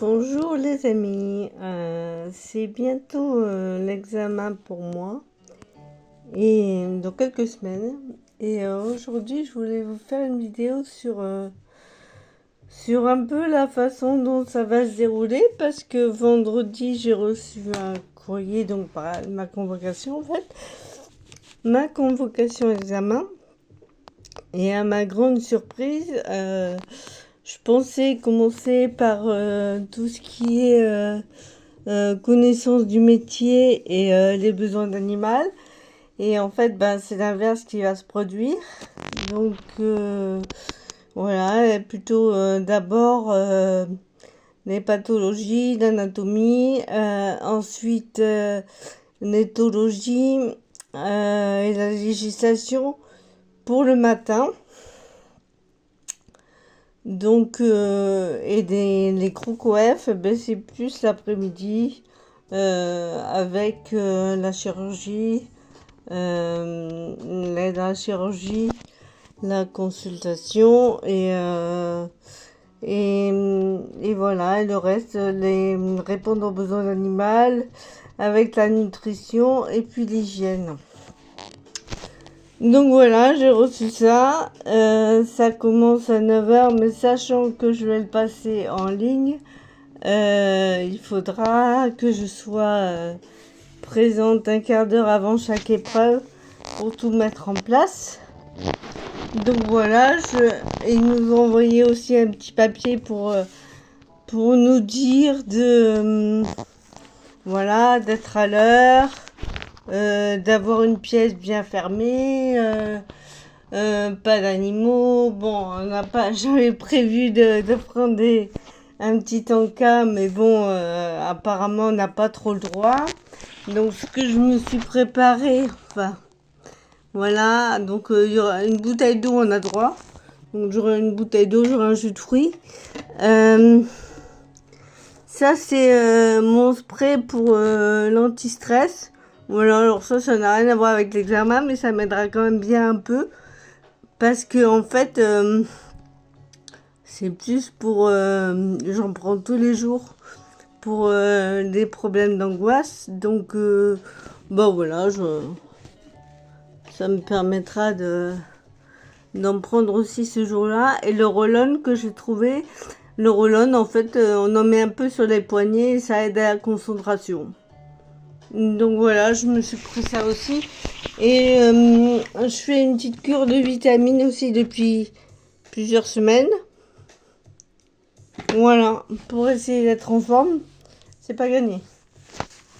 Bonjour les amis, c'est bientôt l'examen pour moi et dans quelques semaines et aujourd'hui je voulais vous faire une vidéo sur un peu la façon dont ça va se dérouler parce que vendredi j'ai reçu un courrier, donc ma convocation en fait, ma convocation examen, et à ma grande surprise je pensais commencer par tout ce qui est connaissance du métier et les besoins d'animal. Et en fait, c'est l'inverse qui va se produire. Donc, voilà, plutôt d'abord les pathologies, l'anatomie, ensuite l'éthologie et la législation pour le matin. Donc, et les CROCOEF, c'est plus l'après-midi avec la chirurgie, l'aide à la chirurgie, la consultation et voilà, et le reste, répondre aux besoins d'animal avec la nutrition et puis l'hygiène. Donc voilà, j'ai reçu ça. Ça commence à 9h, mais sachant que je vais le passer en ligne, il faudra que je sois présente un quart d'heure avant chaque épreuve pour tout mettre en place. Donc voilà, ils nous ont envoyé aussi un petit papier pour nous dire voilà, d'être à l'heure. D'avoir une pièce bien fermée, pas d'animaux. Bon, j'avais prévu de prendre un petit encas, mais bon, apparemment on n'a pas trop le droit. Donc ce que je me suis préparé, enfin voilà, donc il y aura une bouteille d'eau, on a droit. Donc j'aurai une bouteille d'eau, j'aurai un jus de fruits. Ça c'est mon spray pour l'anti-stress. Voilà, alors ça n'a rien à voir avec l'examen, mais ça m'aidera quand même bien un peu. Parce que en fait, c'est plus pour... j'en prends tous les jours pour des problèmes d'angoisse. Donc, voilà, ça me permettra d'en prendre aussi ce jour-là. Et le roll-on que j'ai trouvé, le roll-on, en fait, on en met un peu sur les poignets et ça aide à la concentration. Donc voilà, je me suis pris ça aussi. Et je fais une petite cure de vitamines aussi depuis plusieurs semaines. Voilà, pour essayer d'être en forme. C'est pas gagné.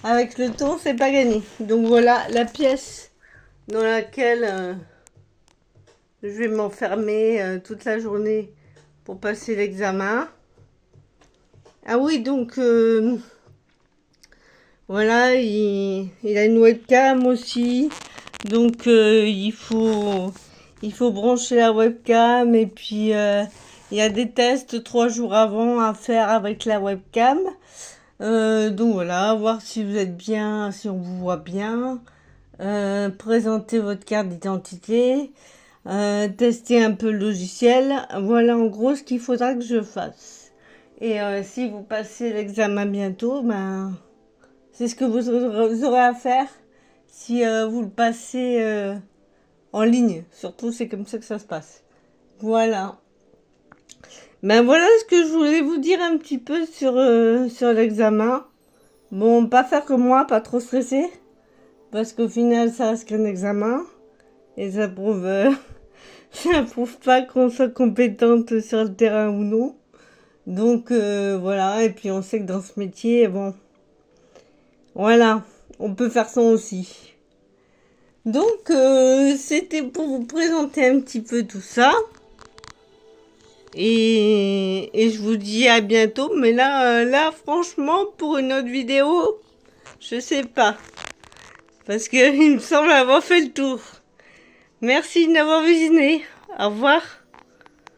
Avec le temps, c'est pas gagné. Donc voilà, la pièce dans laquelle je vais m'enfermer toute la journée pour passer l'examen. Ah oui, donc... voilà, il a une webcam aussi, donc il faut brancher la webcam et puis il y a des tests 3 jours avant à faire avec la webcam. Donc voilà, voir si vous êtes bien, si on vous voit bien, présenter votre carte d'identité, tester un peu le logiciel. Voilà en gros ce qu'il faudra que je fasse. Et si vous passez l'examen bientôt, c'est ce que vous aurez à faire si vous le passez en ligne. Surtout, c'est comme ça que ça se passe. Voilà. Voilà ce que je voulais vous dire un petit peu sur l'examen. Bon, pas faire comme moi, pas trop stresser. Parce qu'au final, ça reste qu'un examen. Et ça prouve, ça prouve pas qu'on soit compétente sur le terrain ou non. Donc, voilà. Et puis, on sait que dans ce métier, bon... Voilà, on peut faire ça aussi. Donc, c'était pour vous présenter un petit peu tout ça. Et je vous dis à bientôt. Mais là, franchement, pour une autre vidéo, je sais pas. Parce que il me semble avoir fait le tour. Merci de m'avoir visionné. Au revoir.